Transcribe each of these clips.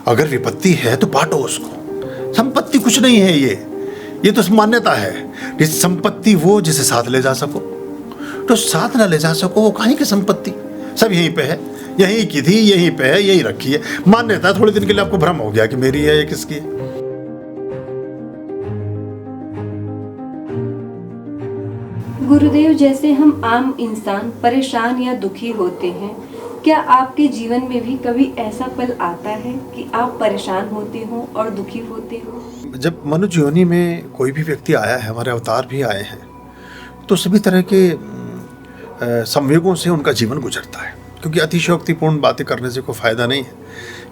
अगर विपत्ति है तो बांटो उसको। संपत्ति कुछ नहीं है, ये तो मान्यता है। जिस संपत्ति वो जिसे साथ ले जा सको, तो साथ ना ले जा सको वो काहे की संपत्ति? सब यहीं पे है, यहीं की थी, यहीं पे है, यहीं रखी है। मान्यता थोड़े दिन के लिए आपको भ्रम हो गया कि मेरी है, ये किसकी है। गुरुदेव, जैसे हम आम इंसान परेशान या दुखी होते हैं, क्या आपके जीवन में भी कभी ऐसा पल आता है कि आप परेशान होते हो और दुखी होते हो? जब मनुष्य योनि में कोई भी व्यक्ति आया है, हमारे अवतार भी आए हैं, तो सभी तरह के संवेगों से उनका जीवन गुजरता है। क्योंकि अतिशयोक्तिपूर्ण बातें करने से कोई फ़ायदा नहीं है,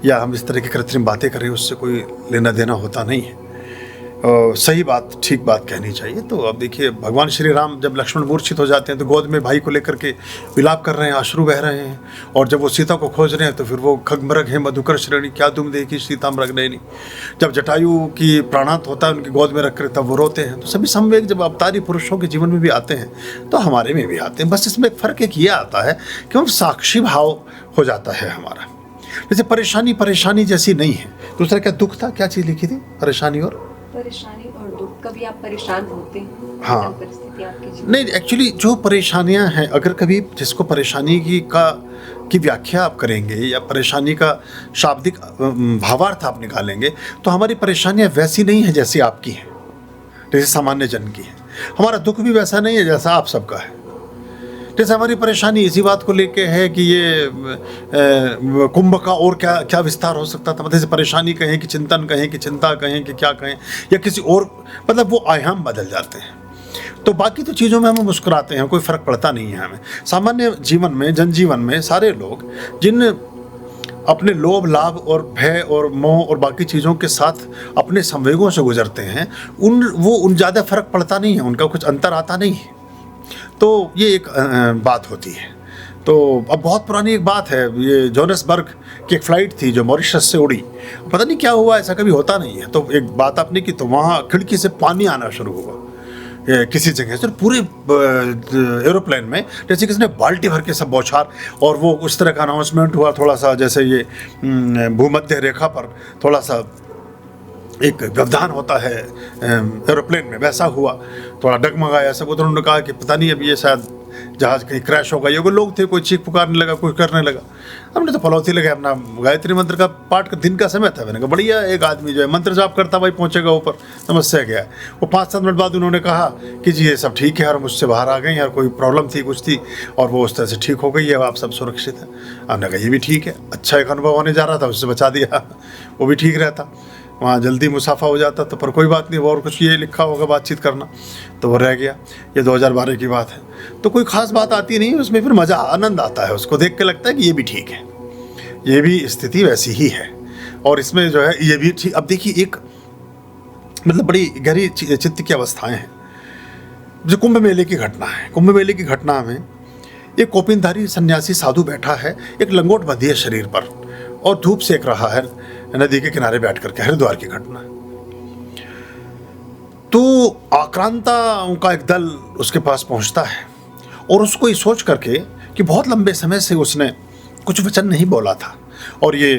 या हम इस तरह की कृत्रिम बातें करें उससे कोई लेना देना होता नहीं है। सही बात, ठीक बात कहनी चाहिए। तो अब देखिए, भगवान श्री राम जब लक्ष्मण मूर्छित हो जाते हैं तो गोद में भाई को लेकर के विलाप कर रहे हैं, अश्रु बह रहे हैं। और जब वो सीता को खोज रहे हैं तो फिर वो खगमृग है मधुकर श्रेणी, क्या तुम देखी सीता मृग नयनी। जब जटायु की प्राणांत होता है उनकी गोद में रख कर, तब वो रोते हैं। तो सभी संवेग जब अवतारी पुरुषों के जीवन में भी आते हैं तो हमारे में भी आते हैं। बस इसमें एक फ़र्क एक ये आता है कि हम साक्षी भाव हो जाता है हमारा। जैसे परेशानी जैसी नहीं है। दूसरा क्या दुख था, क्या चीज़ लिखी थी? परेशानी और दुख। कभी आप परेशान होते हैं? हाँ, परिस्थिति आपके जीवन नहीं, एक्चुअली जो परेशानियां हैं, अगर कभी जिसको परेशानी की व्याख्या आप करेंगे या परेशानी का शाब्दिक भावार्थ आप निकालेंगे, तो हमारी परेशानियां वैसी नहीं है जैसी आपकी हैं, जैसे सामान्य जन की है। हमारा दुख भी वैसा नहीं है जैसा आप सबका है। जैसे हमारी परेशानी इसी बात को लेके है कि ये कुंभ का और क्या क्या विस्तार हो सकता था। मतलब जैसे परेशानी कहें कि चिंतन कहें कि चिंता कहें कि क्या कहें, या किसी और, मतलब वो आयाम बदल जाते हैं। तो बाकी तो चीज़ों में हम मुस्कुराते हैं, कोई फ़र्क पड़ता नहीं है हमें। सामान्य जीवन में, जनजीवन में सारे लोग जिन अपने लोभ, लाभ और भय और मोह और बाकी चीज़ों के साथ अपने संवेगों से गुजरते हैं, उन ज़्यादा फ़र्क पड़ता नहीं है, उनका कुछ अंतर आता नहीं है। तो ये एक बात होती है। तो अब बहुत पुरानी एक बात है, ये जोहान्सबर्ग की एक फ़्लाइट थी जो मॉरिशस से उड़ी। पता नहीं क्या हुआ, ऐसा कभी होता नहीं है। तो एक बात आपने की, तो वहाँ खिड़की से पानी आना शुरू हुआ किसी जगह से, पूरे एरोप्लेन में जैसे किसी ने बाल्टी भर के सब बौछार। और वो उस तरह का अनाउंसमेंट हुआ, थोड़ा सा जैसे ये भूमध्य रेखा पर थोड़ा सा एक व्यवधान होता है एरोप्लेन में, वैसा हुआ। थोड़ा डगमगाया सब। उधर उन्होंने कहा कि पता नहीं अब ये शायद जहाज़ कहीं क्रैश होगा। ये लोग थे, कोई चीख पुकारने लगा, कोई करने लगा। हमने तो पलौती लगे, अपना गायत्री मंत्र का पाठ का दिन का समय था। मैंने कहा बढ़िया, एक आदमी जो है मंत्र जाप करता भाई पहुँचेगा ऊपर, समस्या क्या है। वो 5-7 मिनट बाद उन्होंने कहा कि जी ये सब ठीक है, और मुझसे बाहर आ गए हैं, और कोई प्रॉब्लम थी कुछ थी, और वो उस तरह से ठीक हो गई है, अब आप सब सुरक्षित हैं। हमने कहा ये भी ठीक है, अच्छा एक अनुभव होने जा रहा था, उससे बचा दिया, वो भी ठीक रहता, वहाँ जल्दी मुसाफा हो जाता। तो पर कोई बात नहीं, वो और कुछ ये लिखा होगा बातचीत करना, तो वो रह गया। ये 2012 की बात है। तो कोई ख़ास बात आती नहीं, उसमें फिर मज़ा, आनंद आता है, उसको देख के लगता है कि ये भी ठीक है, ये भी स्थिति वैसी ही है, और इसमें जो है ये भी ठीक। अब देखिए, एक मतलब बड़ी गहरी चित्त की अवस्थाएँ हैं। जो कुंभ मेले की घटना है, कुंभ मेले की घटना में एक कोपिनधारी सन्यासी साधु बैठा है, एक लंगोट बंधी है शरीर पर, और धूप सेक रहा है नदी के किनारे बैठ करके। हरिद्वार की घटना। तो आक्रांता का एक दल उसके पास पहुंचता है, और उसको ये सोच करके कि बहुत लंबे समय से उसने कुछ वचन नहीं बोला था, और ये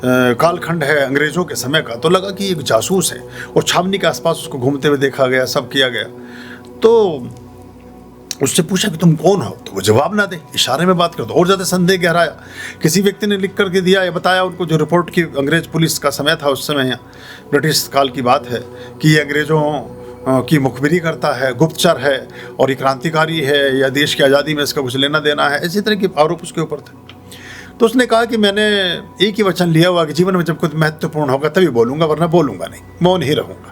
कालखंड है अंग्रेज़ों के समय का, तो लगा कि एक जासूस है, और छावनी के आसपास उसको घूमते हुए देखा गया, सब किया गया। तो उससे पूछा कि तुम कौन हो, तो वो जवाब ना दे, इशारे में बात करो, तो और ज़्यादा संदेह गहराया। किसी व्यक्ति ने लिख करके दिया या बताया उनको, जो रिपोर्ट की अंग्रेज़ पुलिस का समय था उस समय, ब्रिटिश काल की बात है, कि ये अंग्रेज़ों की मुखबिरी करता है, गुप्तचर है, और ये क्रांतिकारी है, या देश की आज़ादी में इसका कुछ लेना देना है, इसी तरह के आरोप उसके ऊपर थे। तो उसने कहा कि मैंने एक ही वचन लिया हुआ कि जीवन में जब कुछ महत्वपूर्ण होगा तभी बोलूँगा, वरना बोलूँगा नहीं, मौन ही रहूँगा।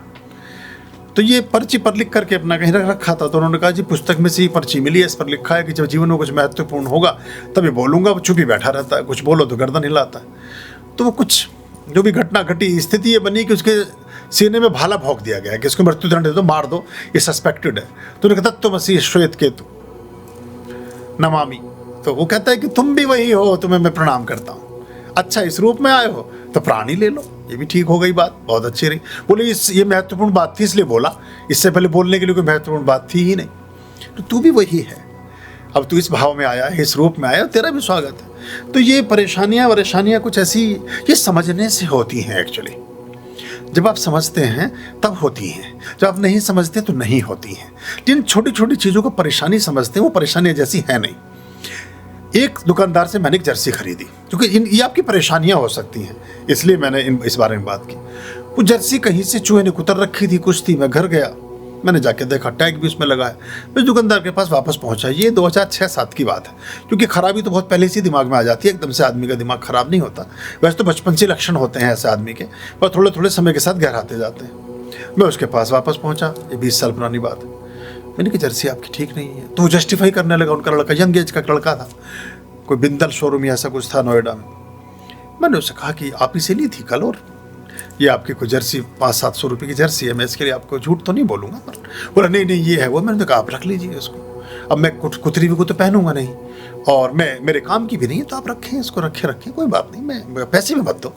तो ये पर्ची पर लिख करके अपना कहीं रखा था। तो उन्होंने कहा जी पुस्तक में से ही पर्ची मिली है, इस पर लिखा है कि जब जीवन में कुछ महत्वपूर्ण होगा तभी बोलूँगा। वो चुप ही बैठा रहता है, कुछ बोलो तो गर्दन हिलाता है। तो वो कुछ जो भी घटना घटी, स्थिति ये बनी कि उसके सीने में भाला भोंक दिया गया कि इसको मृत्युदंड दे दो, मार दो, ये सस्पेक्टेड है। तो उन्होंने कहा तत्त्वमसि श्वेत केतु नमामि। तो वो कहता है कि तुम भी वही हो, तुम्हें मैं प्रणाम करता हूँ। अच्छा, इस रूप में आए हो तो प्राणी ले लो। ये भी ठीक हो गई बात, बहुत अच्छी रही। बोले ये महत्वपूर्ण बात थी इसलिए बोला, इससे पहले बोलने के लिए कोई महत्वपूर्ण बात थी ही नहीं। तो तू भी वही है, अब तू इस भाव में आया है, इस रूप में आया, तेरा भी स्वागत है। तो ये परेशानियाँ कुछ ऐसी ये समझने से होती हैं एक्चुअली। जब आप समझते हैं तब होती हैं, जब आप नहीं समझते तो नहीं होती हैं। जिन छोटी छोटी चीज़ों को परेशानी समझते हैं वो परेशानियाँ जैसी है नहीं। एक दुकानदार से मैंने एक जर्सी खरीदी, क्योंकि ये आपकी परेशानियाँ हो सकती हैं, इसलिए मैंने इस बारे में बात की। वो जर्सी कहीं से चूहे ने कुतर रखी थी, कुछ थी। मैं घर गया, मैंने जाके देखा टैग भी उसमें लगा है। मैं दुकानदार के पास वापस पहुंचा। ये 2006-07 की बात है, क्योंकि खराबी तो बहुत पहले से दिमाग में आ जाती है, एकदम से आदमी का दिमाग खराब नहीं होता। वैसे तो बचपन से लक्षण होते हैं ऐसे आदमी के, पर थोड़े थोड़े समय के साथ गहराते जाते हैं। मैं उसके पास वापस पहुंचा, ये 20 साल पुरानी बात है। मैंने कहा जर्सी आपकी ठीक नहीं है, तो वो जस्टिफाई करने लगा। उनका लड़का यंग एज का लड़का था, कोई बिंदल शोरूम या ऐसा कुछ था नोएडा में। मैंने उससे कहा कि आप इसे ली थी कल, और ये आपकी कोई जर्सी 500-700 रुपये की जर्सी है, मैं इसके लिए आपको झूठ तो नहीं बोलूँगा। पर बोला नहीं ये है वो। मैंने तो कहा आप रख लीजिए उसको, अब मैं कुतरी भी को तो पहनूंगा नहीं, और मेरे काम की भी नहीं है, तो आप रखें इसको, रखें कोई बात नहीं, मैं पैसे में मत दो।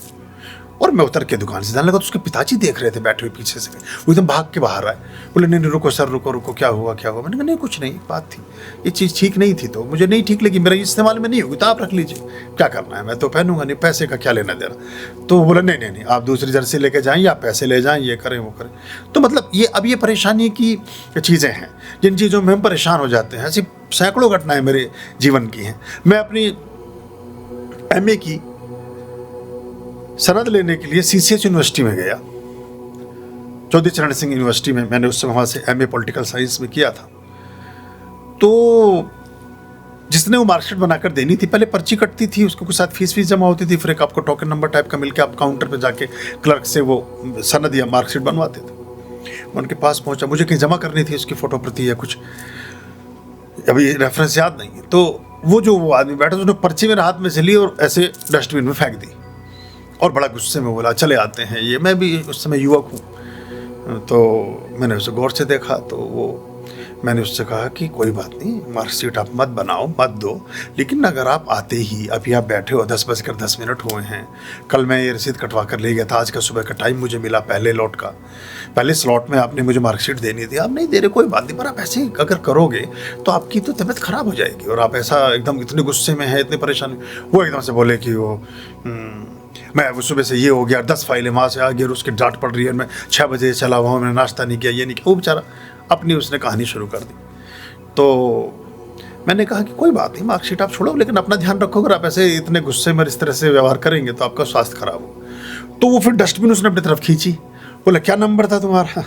और मैं उतर के दुकान से जाने लगा, तो उसके पिताजी देख रहे थे बैठे हुए पीछे से, वो एकदम भाग के बाहर आए। बोले नहीं रुको सर, रुको क्या हुआ। मैंने कहा नहीं कुछ नहीं, बात थी ये चीज़ ठीक नहीं थी, तो मुझे नहीं ठीक लगी, मेरा इस्तेमाल में नहीं होगी, तो आप रख लीजिए, क्या करना है, मैं तो पहनूंगा नहीं, पैसे का क्या लेना देना। तो बोला नहीं आप दूसरी जर्सी लेके जाएं, या पैसे ले जाएं, ये करें वो करें। तो मतलब ये परेशानी की चीज़ें हैं, जिन चीज़ों में हम परेशान हो जाते हैं। ऐसी सैकड़ों घटनाएं मेरे जीवन की हैं। मैं अपनी MA की सनद लेने के लिए CCH यूनिवर्सिटी में गया, चौधरी चरण सिंह यूनिवर्सिटी में। मैंने उस समय वहाँ से MA पॉलिटिकल साइंस में किया था। तो जिसने वो मार्कशीट बनाकर देनी थी, पहले पर्ची कटती थी, उसको कुछ साथ फीस जमा होती थी, फिर एक आपको टोकन नंबर टाइप का मिलकर आप काउंटर पे जाके क्लर्क से वो सनद या मार्कशीट बनवाते थे। मैं उनके पास पहुँचा, मुझे कहीं जमा करनी थी उसकी फ़ोटो प्रति या कुछ, अभी रेफरेंस याद नहीं है। तो वो आदमी बैठा, उसने पर्ची मेरे हाथ में से ली और ऐसे डस्टबिन में फेंक दी, और बड़ा गुस्से में बोला चले आते हैं ये। मैं भी उस समय युवक हूँ, तो मैंने उसे गौर से देखा। तो मैंने उससे कहा कि कोई बात नहीं, मार्कशीट आप मत बनाओ, मत दो, लेकिन अगर आप आते ही अभी आप बैठे हो, 10:10 हुए हैं, कल मैं ये रसीद कटवा कर ले गया था, आज का सुबह का टाइम मुझे मिला पहले स्लॉट में आपने मुझे मार्कशीट देनी थी, आप नहीं दे रहे, कोई बात नहीं, पर आप ऐसे अगर करोगे तो आपकी तो तबीयत खराब हो जाएगी। और आप ऐसा एकदम इतने गुस्से में हैं, इतनी परेशानी। वो एकदम से बोले कि मैं वो सुबह से ये हो गया, 10 फाइलें वहाँ से आ गई, और उसकी डांट पड़ रही है, मैं 6 बजे चला हुआ, मैंने नाश्ता नहीं किया, ये नहीं किया। वो बेचारा अपनी उसने कहानी शुरू कर दी। तो मैंने कहा कि कोई बात नहीं, मार्कशीट आप छोड़ो, लेकिन अपना ध्यान रखो, अगर आप ऐसे इतने गुस्से में इस तरह से व्यवहार करेंगे तो आपका स्वास्थ्य खराब हो। तो वो फिर डस्टबिन उसने अपनी तरफ खींची, बोला क्या नंबर था तुम्हारा।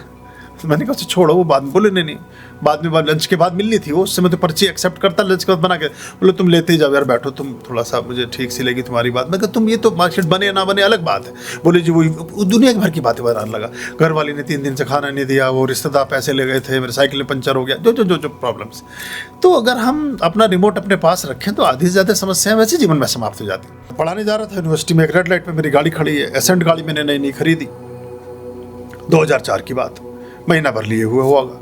मैंने कहा छोड़ो, वो बाद में बोले नहीं बाद में लंच के बाद मिलनी थी, वो उस समय तो पर्ची एक्सेप्ट करता, लंच के बाद बना के। बोले तुम लेते ही जाओ यार, बैठो तुम, थोड़ा सा मुझे ठीक सी लगी तुम्हारी बात। मैं कहा तुम ये तो मार्कशीट बने या ना बने अलग बात है। बोले जी वो दुनिया भर की बातें बनाने लगा, घर वाली ने 3 दिन से खाना नहीं दिया, वो रिश्तेदार पैसे ले गए थे, मेरे साइकिल में पंचर हो गया, जो प्रॉब्लम्स। तो अगर हम अपना रिमोट अपने पास रखें तो आधी से ज़्यादा समस्याएं वैसे जीवन में समाप्त हो जाती। पढ़ाने जा रहा था यूनिवर्सिटी में, एक रेड लाइट पर मेरी गाड़ी खड़ी है, एसेंट गाड़ी मैंने नई खरीदी, 2004 की बात, महीना भर लिए हुए होगा।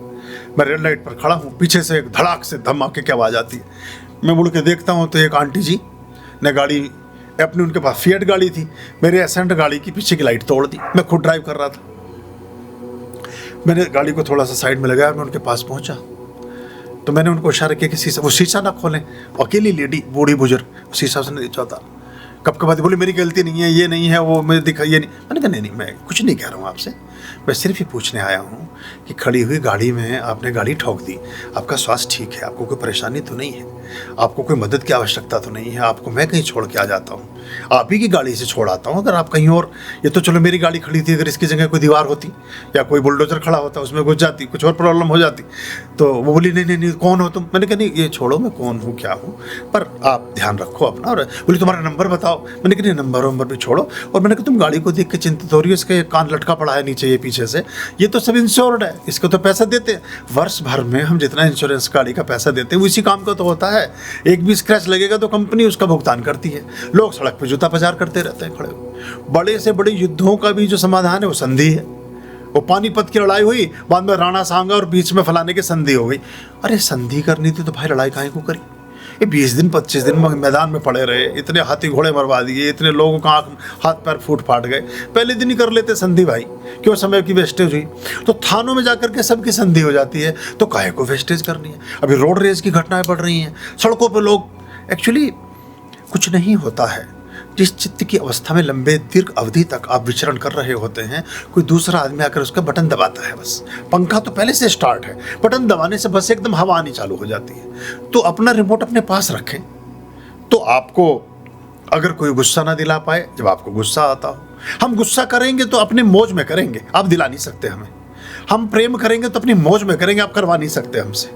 मैं रेड लाइट पर खड़ा हूँ, पीछे से एक धड़ाक से धमाके की आवाज़ आती है। मैं मुड़ के देखता हूँ तो एक आंटी जी ने गाड़ी अपनी, उनके पास फिएट गाड़ी थी, मेरे एसेंट गाड़ी की पीछे की लाइट तोड़ दी। मैं खुद ड्राइव कर रहा था, मैंने गाड़ी को थोड़ा सा साइड में लगाया, मैं उनके पास पहुँचा तो मैंने उनको इशारा किया कि शीशा ना खोलें। अकेली लेडी, बूढ़ी बुजुर्ग, शीशा उसने नीचा था। कब कब बोली मेरी गलती नहीं है, ये नहीं है, वो मुझे दिखा, ये नहीं। मैंने कहा नहीं मैं कुछ नहीं कह रहा हूँ आपसे, मैं सिर्फ ये पूछने आया हूँ कि खड़ी हुई गाड़ी में आपने गाड़ी ठोक दी, आपका स्वास्थ्य ठीक है, आपको कोई परेशानी तो नहीं है, आपको कोई मदद की आवश्यकता तो नहीं है, आपको मैं कहीं छोड़ के आ जाता हूँ, आप ही की गाड़ी से छोड़ आता हूँ। अगर आप कहीं और, ये तो चलो मेरी गाड़ी खड़ी थी, अगर इसकी जगह कोई दीवार होती या कोई बुलडोजर खड़ा होता, उसमें घुस जाती, कुछ और प्रॉब्लम हो जाती। तो वो बोली नहीं कौन हो तुम। मैंने कहा नहीं ये छोड़ो, मैं कौन हूँ क्या हूँ, पर आप ध्यान रखो अपना। और बोली तुम्हारा नंबर बताओ। मैंने कहा नंबर भी छोड़ो। और मैंने कहा तुम गाड़ी को देख के चिंतित हो रही हो, इसके कान लटका पड़ा है नीचे, ये पीछे से, ये तो सब इंश्योर्ड है, इसको तो पैसा देते हैं वर्ष भर में, हम जितना इंश्योरेंस गाड़ी का पैसा देते हैं वो इसी काम का तो होता है। एक भी स्क्रैच लगेगा तो कंपनी उसका भुगतान करती है। लोग सड़क पे जूता बाजार करते रहते हैं खड़े हुए। बड़े से बड़े युद्धों का भी जो समाधान है वो संधि है। वो पानीपत की लड़ाई हुई, बाद में राणा सांगा और बीच में फलाने की संधि हो गई। अरे संधि करनी थी तो भाई लड़ाई काहे को करी। ये 20 दिन 25 दिन मैदान में पड़े रहे, इतने हाथी घोड़े मरवा दिए, इतने लोगों का हाथ पैर फूट फाट गए, पहले दिन ही कर लेते संधि भाई, क्यों समय की वेस्टेज हुई। तो थानों में जाकर के सबकी संधि हो जाती है, तो काहे को वेस्टेज करनी है। अभी रोड रेज की घटनाएं बढ़ रही हैं, सड़कों पर लोग एक्चुअली कुछ नहीं होता है। जिस चित्त की अवस्था में लंबे दीर्घ अवधि तक आप विचरण कर रहे होते हैं, कोई दूसरा आदमी आकर उसका बटन दबाता है, बस पंखा तो पहले से स्टार्ट है, बटन दबाने से बस एकदम हवा आनी चालू हो जाती है। तो अपना रिमोट अपने पास रखें। तो आपको अगर कोई गुस्सा ना दिला पाए, जब आपको गुस्सा आता हो, हम गुस्सा करेंगे तो अपने मौज में करेंगे, आप दिला नहीं सकते हमें। हम प्रेम करेंगे तो अपनी मौज में करेंगे, आप करवा नहीं सकते हमसे।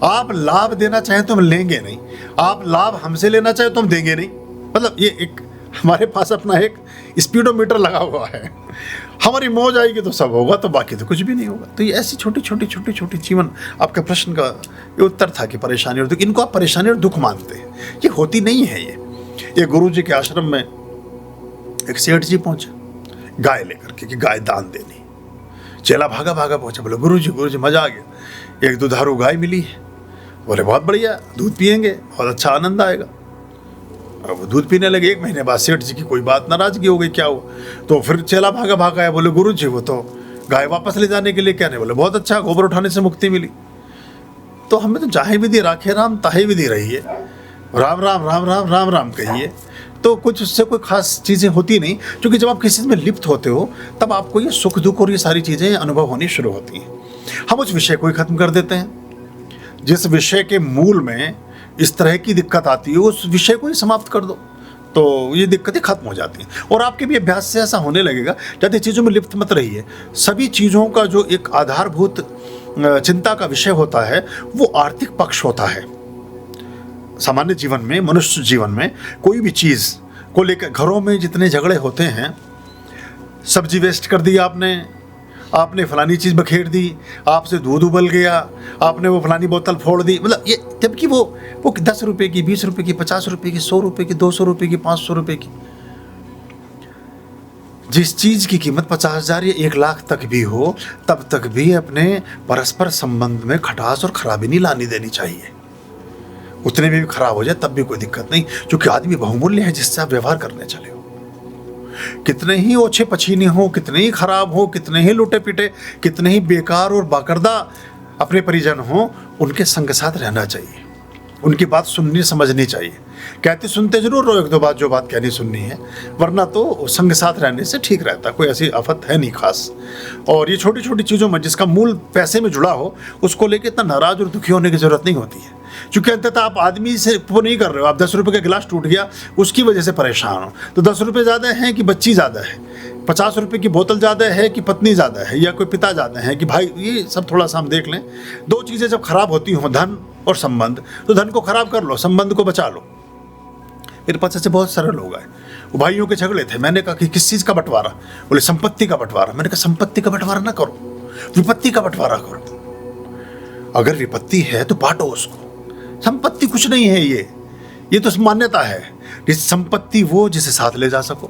आप लाभ देना चाहें तो हम लेंगे नहीं, आप लाभ हमसे लेना चाहें तो हम देंगे नहीं। मतलब ये एक हमारे पास अपना एक स्पीडोमीटर लगा हुआ है। हमारी मौज आएगी तो सब होगा, तो बाकी तो कुछ भी नहीं होगा। तो ये ऐसी छोटी छोटी जीवन, आपके प्रश्न का ये उत्तर था कि परेशानी और दुख, इनको आप परेशानी और दुख मानते हैं, ये होती नहीं है। ये गुरु जी के आश्रम में एक सेठ जी पहुंचे गाय लेकर के, कि गाय दान देनी। चेला भागा भागा पहुंचा, बोले गुरु जी मजा आ गया, एक दुधारू गाय मिली है। बोले बहुत बढ़िया, दूध पियेंगे, बहुत अच्छा आनंद आएगा। अब वो दूध पीने लगे। 1 महीने बाद सेठ जी की कोई बात, नाराजगी हो गई, क्या हुआ? तो फिर चेला भागा भागा आया, बोले गुरु जी वो तो गाय वापस ले जाने के लिए क्या नहीं। बोले बहुत अच्छा, गोबर उठाने से मुक्ति मिली। तो हमें तो जाहे विधि राखे राम, ताहे विधि रहिए, राम राम राम राम राम राम कहिए। तो कुछ उससे कोई खास चीज़ें होती नहीं, क्योंकि जब आप किसी में लिप्त होते हो तब आपको ये सुख दुख और ये सारी चीज़ें अनुभव होनी शुरू होती हैं। हम उस विषय को ही खत्म कर देते हैं। जिस विषय के मूल में इस तरह की दिक्कत आती है, उस विषय को ही समाप्त कर दो, तो ये दिक्कतें खत्म हो जाती हैं। और आपके भी अभ्यास से ऐसा होने लगेगा, ज़्यादा चीज़ों में लिप्त मत रहिए। सभी चीज़ों का जो एक आधारभूत चिंता का विषय होता है वो आर्थिक पक्ष होता है। सामान्य जीवन में, मनुष्य जीवन में कोई भी चीज़ को लेकर घरों में जितने झगड़े होते हैं, सब्जी वेस्ट कर दी आपने फलानी चीज़ बखेर दी, आपसे दूध उबल गया, आपने वो फलानी बोतल फोड़ दी, मतलब ये, जबकि वो 10 रुपए की, 20 रुपए की, 50 रुपए की, 100 रुपए की, 200 रुपए की, 500 रुपए की, जिस चीज़ की कीमत 50,000 या 1 लाख तक भी हो, तब तक भी अपने परस्पर संबंध में खटास और खराबी नहीं लानी देनी चाहिए। उतने में भी खराब हो जाए तब भी कोई दिक्कत नहीं, क्योंकि आदमी बहुमूल्य है जिससे आप व्यवहार करने चले हो। कितने ही ओछे पछीने हो, कितने ही खराब हो, कितने ही लुटे पिटे, कितने ही बेकार और बाकरदा अपने परिजन हो, उनके संग साथ रहना चाहिए, उनकी बात सुननी समझनी चाहिए। कहते सुनते जरूर रहो 1-2 बात, जो बात कहनी सुननी है, वरना तो संग साथ रहने से ठीक रहता, कोई ऐसी आफत है नहीं खास। और ये छोटी छोटी चीज़ों में जिसका मूल पैसे में जुड़ा हो, उसको लेकर इतना नाराज और दुखी होने की जरूरत नहीं होती है। क्योंकि अंततः आप आदमी से वो नहीं कर रहे हो, आप 10 रुपये का गिलास टूट गया उसकी वजह से परेशान हो, तो 10 रुपये ज़्यादा हैं कि बच्ची ज़्यादा है, 50 रुपये की बोतल ज़्यादा है कि पत्नी ज़्यादा है, या कोई पिता ज़्यादा है कि भाई, ये सब थोड़ा सा हम देख लें। 2 चीज़ें जब खराब होती हों, धन और संबंध, तो धन को खराब कर लो, संबंध को बचा लो। मेरे पास ऐसे बहुत सारे लोग आए, वो भाइयों के झगड़े थे। मैंने कहा कि किस चीज़ का बंटवारा? बोले संपत्ति का बंटवारा। मैंने कहा संपत्ति का बंटवारा ना करो, विपत्ति का बंटवारा करो। अगर विपत्ति है तो बांटो उसको, संपत्ति कुछ नहीं है, ये तो मान्यता है। जिस संपत्ति वो जिसे साथ ले जा सको,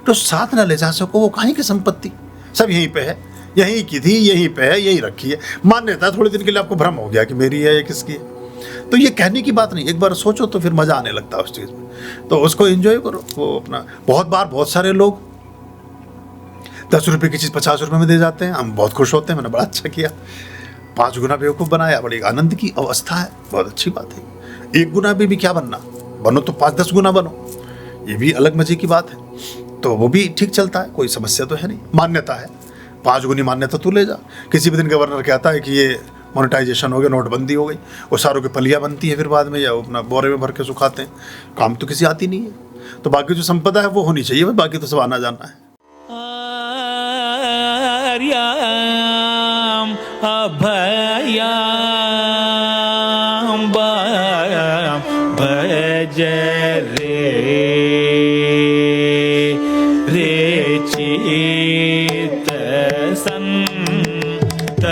तो साथ ना ले जा सको वो कहीं की संपत्ति, सब यहीं पे है, यहीं की थी, यहीं पे है, यहीं रखी है। मान्यता थोड़े दिन के लिए आपको भ्रम हो गया कि मेरी है या किसकी है, तो ये कहने की बात नहीं। एक बार सोचो तो फिर मजा आने लगता है उस चीज़ में, तो उसको एंजॉय करो। वो अपना बहुत सारे लोग 10 रुपये की चीज़ 50 रुपये में दे जाते हैं, हम बहुत खुश होते हैं, मैंने बड़ा अच्छा किया, 5 गुना बेवकूफ़ बनाया, बड़ी आनंद की अवस्था है, बहुत अच्छी बात है। 1 गुना भी क्या बनना, बनो तो 5-10 गुना बनो, ये भी अलग मजे की बात है, तो वो भी ठीक चलता है, कोई समस्या तो है नहीं। मान्यता है, 5 गुनी मान्यता तू ले जा। किसी भी दिन गवर्नर कहता है कि ये मोनेटाइजेशन हो गया, नोटबंदी हो गई, वो सारों की पलियाँ बनती है फिर बाद में, या वो अपना बोरे में भर के सुखाते हैं, काम तो किसी आती नहीं है। तो बाकी जो संपदा है वो होनी चाहिए, बाकी तो सब आना जाना है। अभयाम भज रे चित संत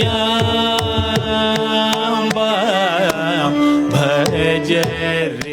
अभयाम भज रे